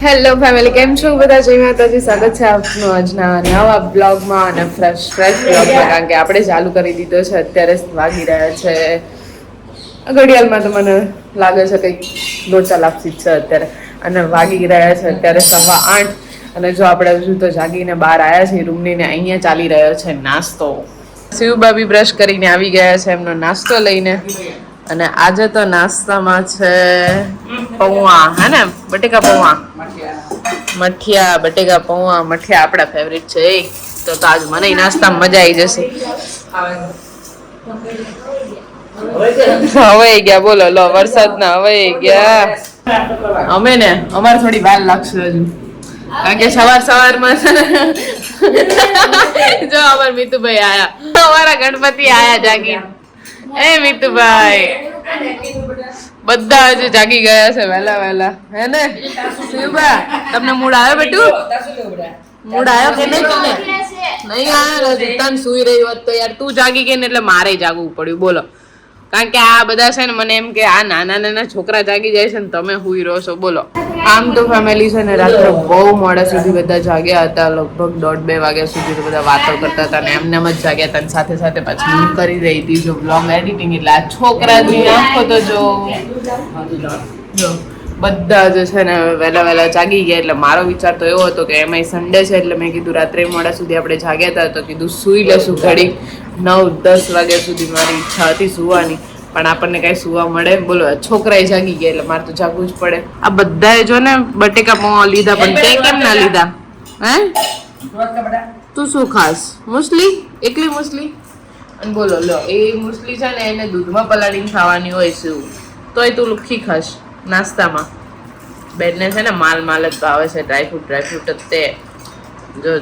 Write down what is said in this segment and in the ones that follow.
Hello family, કેમ છો બધા? જય માતાજી. સ્વાગત છે આપનું આજના નવા બ્લોગમાં અને ફ્રેશ બ્લોગમાં. કારણ કે આપણે ચાલુ કરી દીધો છે. અત્યારે વાગી રહ્યા છે, ઘડિયાળમાં તો મને લાગે છે કંઈક 2-4 લાપસી છે અત્યારે, અને વાગી રહ્યા છે અત્યારે 8:15. અને જો આપણે હજુ તો જાગીને બહાર આવ્યા છીએ રૂમની ને અહીંયા ચાલી રહ્યો છે નાસ્તો. શિવબાબી બ્રશ કરીને આવી ગયા છે એમનો નાસ્તો લઈને. અને આજે તો નાસ્તામાં છે પૌવા, હે ને? બટેકા પૌવા, મઠિયા, બટેકા પૌવા, મઠિયા આપણા ફેવરિટ છે. તો આજ મને નાસ્તામાં મજા આવી જશે. હવે ગયા, બોલો લો, વરસાદના હવે ગયા. અમે ને અમારે થોડી વાર લાગશે હજુ, કારણ કે સવારમાં જો અમાર મીતુભાઈ આયા, અમારા ગણપતિ આયા જાગી. એ મીતુભાઈ બધા હજુ જાગી ગયા છે વહેલા, હે ને શિવબા? તમને મૂડ આવ્યો બેટું? મૂડ આવ્યો કે નહીં? તને નહીં આવ્યો ને? તન સુઈ રહી હોત તો યાર, તું જાગી ગઈ ને એટલે મારે જાગવું પડ્યું, બોલો. કારણ કે આ બધા છે ને મને એમ કે આ નાના છોકરા જાગી જાય છે ને તમે હુઈ રહો છો, બોલો. આમ તો ફેમિલી છે ને રાત્રે બહુ મોડા સુધી બધા જાગ્યા હતા, લગભગ 1:30-2 વાગ્યા સુધી તો બધા વાતો કરતા હતા ને એમને જ જાગ્યા હતા. સાથે સાથે પાછી હું કરી રહી હતી જો બ્લોગ એડિટિંગ. એટલે આ છોકરાની આંખો તો જો બધા જ છે ને વહેલા જાગી ગયા. એટલે મારો વિચાર તો એવો હતો કે એમાંય સન્ડે છે એટલે મેં કીધું રાત્રે મોડા સુધી આપણે જાગ્યા હતા તો કીધું સૂઈ લેશું ઘડી. 9-10 વાગ્યા સુધી મારી ઈચ્છા હતી સુવાની, પણ આપણને કઈ સુવા મળે? બોલો, છોકરાએ જાગી ગયા એટલે મારે તો જાગવું જ પડે. આ બધાએ જો ને બટેકા પૌવા લીધા, પણ તે કેમ ના લીધા? હે, તું શું ખાસ? મુસલી? એકલી મુસલી? અને બોલો લો, એ મુસલી છે ને એને દૂધમાં પલાળીને ખાવાની હોય શું, તોય તું લુખી ખાશ નાસ્તામાં. બેનને છે ને માલ જ ભાવે છે, ડ્રાયફ્રૂટ જ તે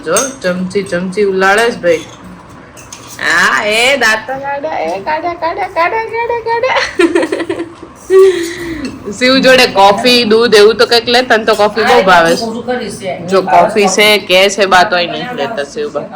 જો ચમચી ઉલાળે છે ભાઈ. હા, એ દાંત કાઢ્યા. શિવ જોડે કોફી, દૂધ એવું તો કઈક લે. તને તો કોફી બહુ ભાવે છે. જો કોફી છે કે છે બા તોય નહીં લેતા શિવબા.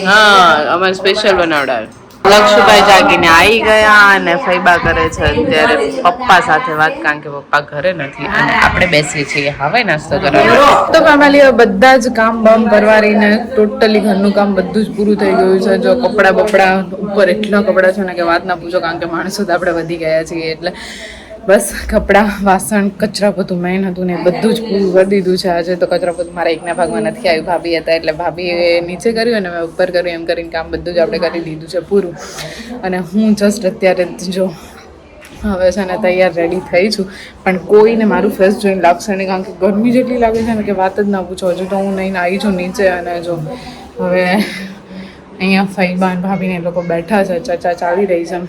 હા, અમારે સ્પેશિયલ બનાવડાવે. લક્ષુભાઈ જાગીને આવી ગયા અને ફૈબા કરે છે અત્યારે પપ્પા સાથે વાત, કારણ કે પપ્પા ઘરે નથી અને આપણે બેસીએ છીએ હવે નાસ્તો કરવા. તો ફેમિલી બધા જ કામ બામ કરવારીને ટોટલી ઘરનું કામ બધું જ પૂરું થઈ ગયું છે. જો બપડા ઉપર એટલા કપડાં છે ને કે વાત ના પૂછો, કારણ કે માણસો તો આપણે વધી ગયા છીએ. એટલે બસ કપડાં, વાસણ, કચરા પોતું મેઇન હતું ને બધું જ પૂરું કરી દીધું છે. આજે તો કચરા પોતું મારા એકના ભાગમાં નથી આવ્યું, ભાભી હતા એટલે ભાભીએ નીચે કર્યું અને મેં ઉપર કર્યું. એમ કરીને કામ બધું જ આપણે કરી દીધું છે પૂરું. અને હું જસ્ટ અત્યારે જો હવે છે ને તૈયાર રેડી થઈ છું, પણ કોઈને મારું ફેસ જોઈને લાગશે નહીં, કારણ કે ગરમી જેટલી લાગે છે ને કે વાત જ ના પૂછો. હજુ તો હું નહીં આવી છું નીચે, અને જો હવે અહીંયા ફૈબા અને ભાભીને એ લોકો બેઠા છે, ચર્ચા ચાલી રહી છે.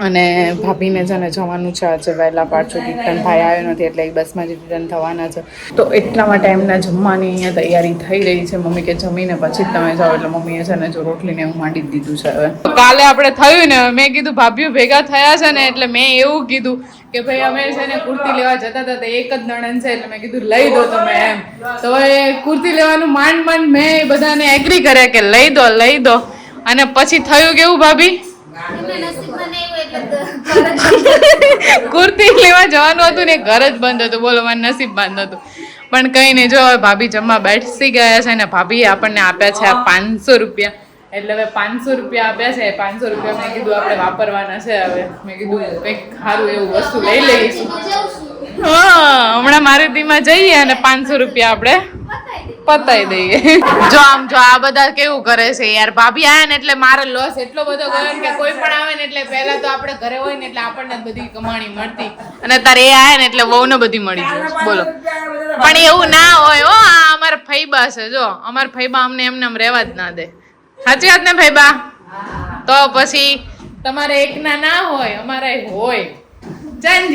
અને ભાભીને છે ને જવાનું છે આજે વહેલા, પાછું રિટર્ન ભાઈ આવ્યો નથી એટલે એ બસમાં જ રિટર્ન થવાના છે. તો એટલા માટે એમના જમવાની અહીંયા તૈયારી થઈ રહી છે. મમ્મી કે જમીને પછી જ તમે જાઓ, એટલે મમ્મીએ છે ને જો રોટલીને એવું માંડી જ દીધું છે. હવે કાલે આપણે થયું ને, મેં કીધું ભાભીઓ ભેગા થયા છે ને એટલે મેં એવું કીધું કે ભાઈ અમે છે ને કુર્તી લેવા જતા હતા, એક જ નણંદ છે એટલે મેં કીધું લઈ દો તમે એમ. તો એ કુર્તી લેવાનું માંડ મેં બધાને એગ્રી કર્યા કે લઈ દો. અને પછી થયું કેવું ભાભી? કુર્તી લેવા જવાનું હતું ને ઘર જ બંધ હતું. બોલો, મારું નસીબ બંધ હતું. પણ કઈ નહીં, જો ભાભી જમવા બેસી ગયા છે ને ભાભીએ આપણને આપ્યા છે 500 રૂપિયા. એટલે હવે 500 રૂપિયા આપ્યા છે. 500 રૂપિયા મેં કીધું આપણે વાપરવાના છે. હવે મેં કીધું કંઈક સારું એવું વસ્તુ લઈ લઈશું. હા, હમણાં મારુતિમાં જઈએ અને 500 રૂપિયા આપણે પતાઈ દઈએ. જો આ બધા કેવું કરે છે યાર. ભાભી આયા ને એટલે મારો લોસ એટલો બધો ગયો કે કોઈ પણ આવે ને એટલે પહેલા તો આપણે ઘરે હોય ને એટલે આપણને બધી કમાણી મળતી, અને તારે એ આયા ને એટલે બહુને બધી મળી જાય. બોલો, પણ એવું ના હોય હો. આ અમારા ફૈબા છે, જો અમારા ફૈબા અમને એમને રહેવા જ ના દે. સાચી વાત ને ફૈબા? તો પછી તમારે એકના ના હોય, અમારા હોય. ક્યાં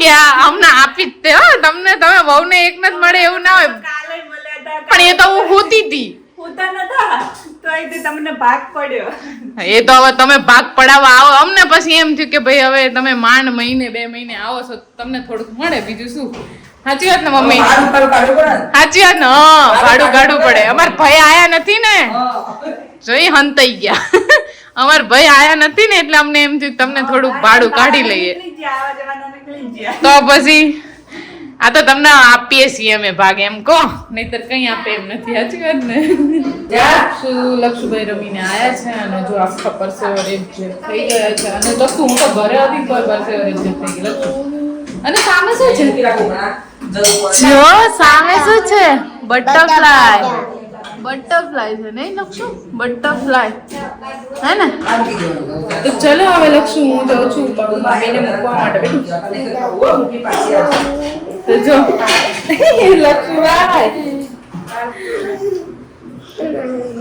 ગયા? અમને આપી જ તે હો તમને. તમે વહુને એક જ મળે એવું ના હોય. પણ એ તો હું હોતી હતી. તમને ભાગ પડ્યો. એ તો હવે તમે ભાગ પડાવવા આવો અમને, પછી એમ થયું કે ભાઈ હવે તમે માંડ મહિને 2 મહિને આવો છો, તમને થોડુંક મળે, બીજું શું. સાચી વાત ને મમ્મી? સાચી વાત ને? હા, ભાડું કાઢવું પડે. અમારા ભાઈ આયા નથી ને, જોઈ હંતાઈ ગયા. અમારા ભાઈ આયા નથી ને એટલે અમને એમ થયું તમને થોડુંક ભાડું કાઢી લઈએ. તો પછી આ તો તમને આપીએ છીએ અમે ભાગ એમ કહો, નહીતર કઈ આપે એમ નથી. સાચી વાત ને? શું લક્ષુભાઈ રમીને આયા છે અને જો આખા પરસેવરેજ થઈ ગયા છે. અને તો હું તો ઘરે હતી તો પરસેવરેજ થઈ ગઈ લક્ષુ. અને સામે શું છે? જો સામે શું છે? બટરફ્લાય. બટરફ્લાય છે નહીં લક્ષુ? બટરફ્લાય હે ને? તો ચલો હવે લક્ષુ હું જાઉં છું મમ્મીને મૂકવા માટે. તો જો લક્ષુભાઈ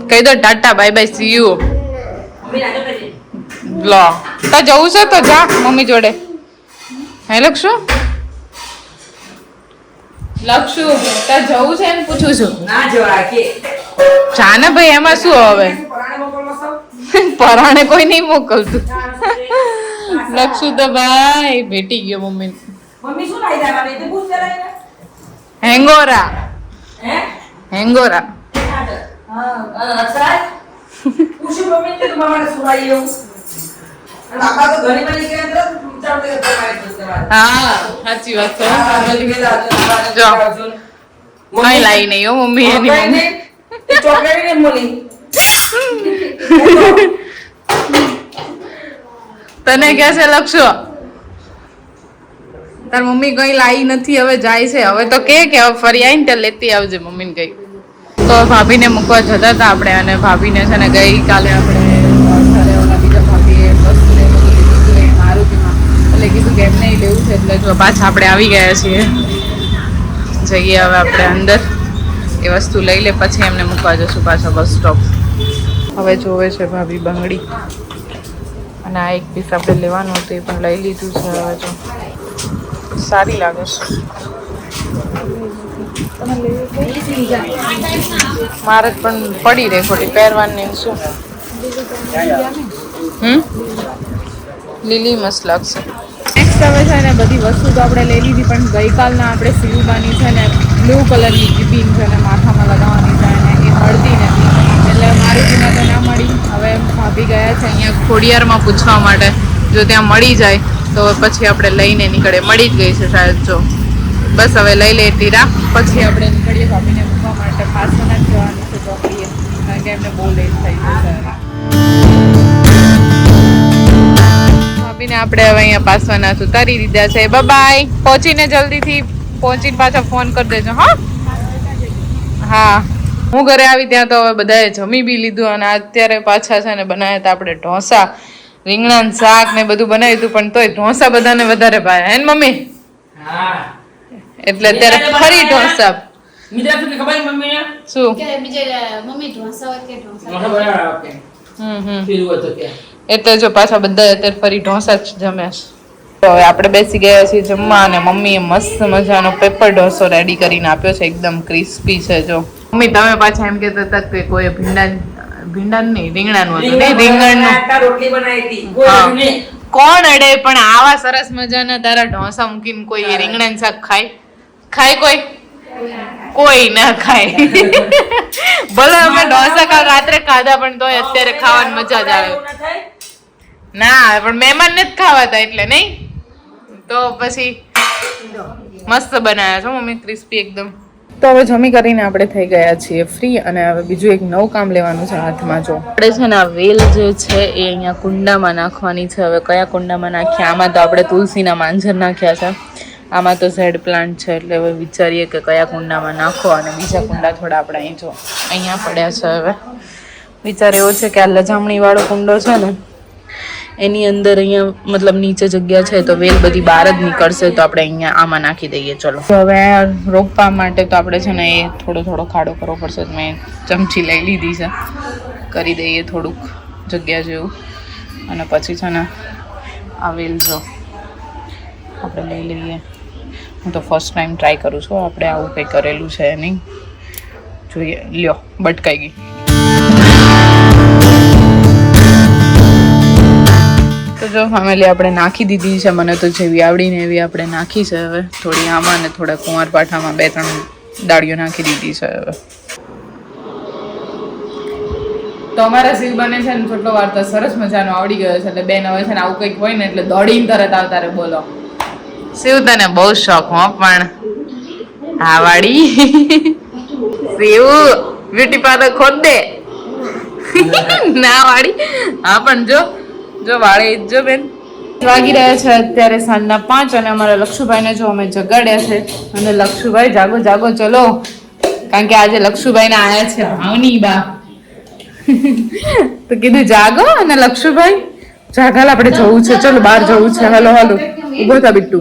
કહી દો ta ta bye bye see you. લો તો જવું છે તો જા મમ્મી જોડે. હે લક્ષુ? લક્ષુ તો જવું છે એમ પૂછું છું. ના જવા કે જા ને ભાઈ, એમાં શું હવે? પરાણે કોઈ નહીં મોકલતું. લક્ષુ તો ભાઈ ભેટી ગયો મમ્મી. મમ્મી શું લાવી દેવાની તે પૂછ જરા. હેંગોરા. હે હેંગોરા. હા અક્ષય પૂછો મમ્મી તે તમારે શું લાવી એવું. અને આપા તો ઘણી બની ગયા તો ચાલતે કરતા. હા સાચી વાત છે. જો કઈ લાવી નહીં હો મમ્મી એની મમ્મી. તે ચોકલેટ ને મોલી. તને કે છે લક્ષુ? તાર મમ્મી કઈ લાવી નથી, હવે જાય છે. હવે તો કે હવે ફરી આવીને ત્યાં લેતી આવજે મમ્મીને કઈ. તો ભાભીને મૂકવા જતા હતા આપણે, અને ભાભીને છે ને ગઈકાલે આપણે બીજા ભાભીએ વસ્તુ લેવું લીધું મારુતિમાં, એટલે કીધું કે એમને લેવું છે. એટલે જો પાછા આપણે આવી ગયા છીએ. જઈએ હવે આપણે અંદર, એ વસ્તુ લઈ લે પછી એમને મૂકવા જશું પાછા બસ સ્ટોપ. હવે જોવે છે ભાભી બંગડી, અને આ એક પીસ આપણે લેવાનું હતું એ પણ લઈ લીધું છે. હવે જો સારી લાગે છે. મારે પણ પડી રહે ખોટી પહેરવાની. શું લીલી મસ્ત લાગશે. નેક્સ્ટ હવે છે ને બધી વસ્તુ તો આપણે લઈ લીધી, પણ ગઈકાલના આપણે સિલ્વરની છે ને બ્લુ કલરની રિબીન છે ને માથામાં લગાવવાની છે ને એ મળતી નથી, એટલે મારુતિમાં તો ના મળી. હવે ભાભી ગયા છે અહીંયા ખોડિયારમાં પૂછવા માટે, જો ત્યાં મળી જાય તો પછી આપણે લઈને નીકળે. મળી જ ગઈ છે શાયદ. જો બસ હવે લઈ લે ટીરા, પછી આપણે નીકળીએ ભાભીને મૂકવા માટે. પાછળ જવાનું છે ચોકડીએ, કારણ કે એમને બહુ લેટ થઈ જશે. ભાભીને આપણે હવે અહીંયા પાસવાના ઉતારી દીધા છે. બાય, પહોંચીને જલ્દીથી પહોંચીને પાછા ફોન કરી દેજો. હા હું ઘરે આવી ત્યાં તો હવે બધાએ જમી બી લીધું, અને અત્યારે પાછા છે ને બનાવ્યા હતા આપણે ઢોસા, રીંગણાનું શાક ને બધું બનાવ્યું હતું, પણ તોય ઢોસા બધાને વધારે ભાવે હે ને મમ્મી? હા, એટલે અત્યારે ફરી ઢોસા. શું એટલે જો પાછા બધા અત્યારે ફરી ઢોસા જ જમે છે. તો હવે આપણે બેસી ગયા છીએ જમવા, અને મમ્મીએ મસ્ત મજાનો પેપર ઢોસો રેડી કરીને આપ્યો છે, એકદમ ક્રિસ્પી છે. જો મમ્મી તમે પાછા એમ કહેતા હતા કે કોઈ ભીંડા નહીં રીંગણાનું હતું, નહીં રીંગણનું કોણ અડે, પણ આવા સરસ મજાના તારા ઢોસા મૂકીને કોઈ રીંગણાનું શાક ખાય કોઈ ના ખાય. ભલે અમે ઢોસા રાત્રે ખાધા, પણ તોય અત્યારે ખાવાની મજા જ આવે. ના પણ મહેમાન ને જ ખાવાતા એટલે નહીં, તો પછી મસ્ત બનાવ્યા છો મમ્મી, ક્રિસ્પી એકદમ. તો હવે જમી કરીને આપણે થઈ ગયા છીએ ફ્રી, અને હવે બીજું એક નવું કામ લેવાનું છે હાથમાં. જો આપણે છે ને આ વેલ જે છે એ અહીંયા કુંડામાં નાખવાની છે. હવે કયા કુંડામાં નાખીએ? આમાં તો આપણે તુલસીના માંજર નાખ્યા છે, આમાં તો ઝેડ પ્લાન્ટ છે, એટલે હવે વિચારીએ કે કયા કુંડામાં નાખો. અને બીજા કુંડા થોડા આપણે અહીં જો અહીંયા પડ્યા છે. હવે વિચાર એવો છે કે આ લજામણી વાળો કુંડો છે ને એની અંદર અહીંયા મતલબ નીચે જગ્યા છે, તો વેલ બધી બહાર જ નીકળશે, તો આપણે અહીંયા આમાં નાખી દઈએ. ચલો હવે રોપવા માટે તો આપણે છે ને એ થોડો ખાડો કરવો પડશે. મેં ચમચી લઈ લીધી છે, કરી દઈએ થોડુંક જગ્યા જેવું, અને પછી છે ને આ વેલ જો આપણે લઈ લઈએ. હું તો ફર્સ્ટ ટાઈમ ટ્રાય કરું છું, આપણે આવું કંઈ કરેલું છે નહીં. જોઈએ, લ્યો બટકાઈ ગઈ. તો જો ફેમિલી આપણે નાખી દીધી છે, મને તો જેવી આવડીને એવી આપણે નાખી છે. હવે થોડી આમાં ને થોડા કુંવારપાઠામાં 2-3 ડાળીઓ નાખી દીધી છે. હવે તો અમારા શિવ બને છે ને છોટલો વાર તો સરસ મજાનો આવડી ગયો છે, એટલે બેન હવે છે ને આવું કંઈક હોય ને એટલે દોડીને તરત આવતા રે. બોલો શિવ, તને બહુ શોખ હો, પણ હા વાડી સેવ બ્યુટી પાર્લર ખોદ દે ના વાડી હા પણ જો વાળે જો બેન વાગી રહ્યા છે અત્યારે સાંજના 5 અને અમારા લક્ષુભાઈને જો અમે જગાડ્યા છે અને લક્ષુભાઈ જાગો જાગો ચલો કારણ કે આજે લક્ષુભાઈ ને આયા છે ભાવની બા તો કીધું જાગો અને લક્ષુભાઈ જાગાલ આપણે જવું છે ચલો બહાર જવું છે હાલો હાલો ઉભો થા બિટ્ટુ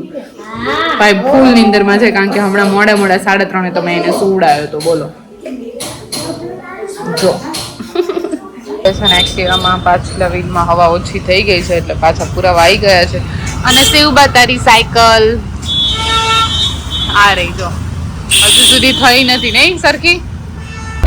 ભાઈ ફૂલ નીંદર માં છે કારણ કે હમણાં મોડા 3:30 તો મેં એને સુવડાવ્યો તો બોલો જો એક્ટિવામાં પાછલા વ્હીલમાં હવા ઓછી થઈ ગઈ છે એટલે પાછા પૂરા વાઈ ગયા છે અને સેવબા તારી સાયકલ આ રહી જો હજુ સુધી થઈ નથી નહીં સરખી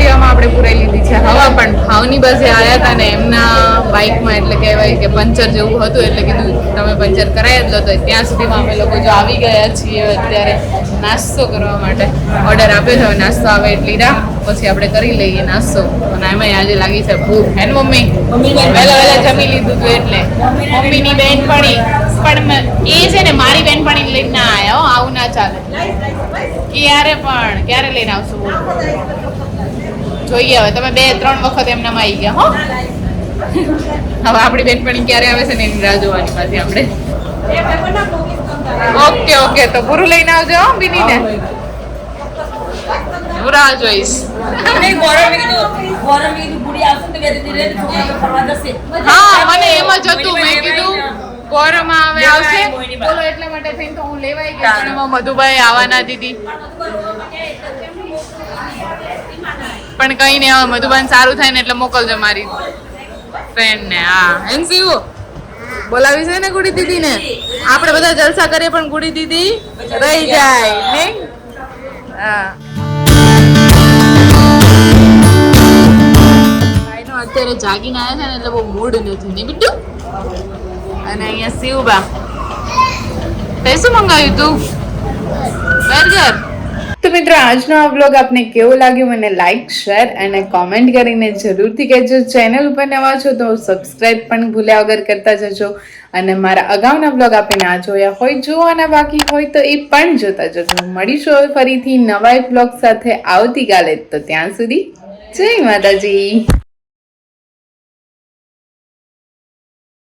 આપણે પુરાઈ લીધી છે હવા પણ ભાવની બસે આવ્યા હતા ને એમના બાઇકમાં એટલે કહેવાય કે પંચર જેવું હતું એટલે કીધું તમે પંચર કરાવી જ લો તો ત્યાં સુધીમાં અમે લોકો જો આવી ગયા છીએ અત્યારે નાસ્તો કરવા માટે ઓર્ડર આપ્યો છે નાસ્તો આવે એટલી રાહ પછી આપણે કરી લઈએ નાસ્તો અને એમાં આજે લાગી છે ભૂખ હે ને મમ્મી વહેલા જમી લીધું હતું એટલે મમ્મીની બેનપણી પણ એ છે ને મારી બેનપણી લઈને ના આવ્યા હો આવું ના ચાલે ક્યારે લઈને આવશો બોલો જોઈએ હવે તમે 2-3 વખત એમનામાં આવી ગયા હો હવે આપણી બેનપણી ક્યારે આવે છે ને એની રાહ જોવાની પાછી આપણે ઓકે તો પૂરું લઈને આવજો હો બીનીને હું રાહ જોઈશ હા મને એમ જ હતું મેં કીધું ગોરમાં આવે આવશે બોલો એટલા માટે થઈને તો હું લેવાઈ ગઈ પણ એમાં મધુભાઈ આવવાના દીદી પણ કઈ નહીં હવે મધુબાન સારું થાય ને એટલે મોકલજો મારી ફ્રેન્ડ ને હા એનસીયુ બોલાવી છે ને ગુડી દીદી ને આપણે બધા જલસા કરીએ પણ ગુડી દીદી રહી જાય ને હા ભાઈનો અત્યારે જાગીને આવ્યા છે ને એટલે બહુ મૂડ નથી ને બીટુ અને અહીંયા શિવબા તે શું મંગાવ્યું તું બર્ગર તો મિત્રો આજનો આ બ્લોગ આપને કેવો લાગ્યો મને લાઈક શેર અને કોમેન્ટ કરીને જરૂરથી કહેજો ચેનલ ઉપર નવા છો તો સબસ્ક્રાઇબ પણ ભૂલ્યા વગર કરતા જજો અને મારા અગાઉના બ્લોગ આપને ના જોયા હોય જોવાના બાકી હોય તો એ પણ જોતા જજો મળીશું હવે ફરીથી નવા એક બ્લોગ સાથે આવતીકાલે તો ત્યાં સુધી જય માતાજી.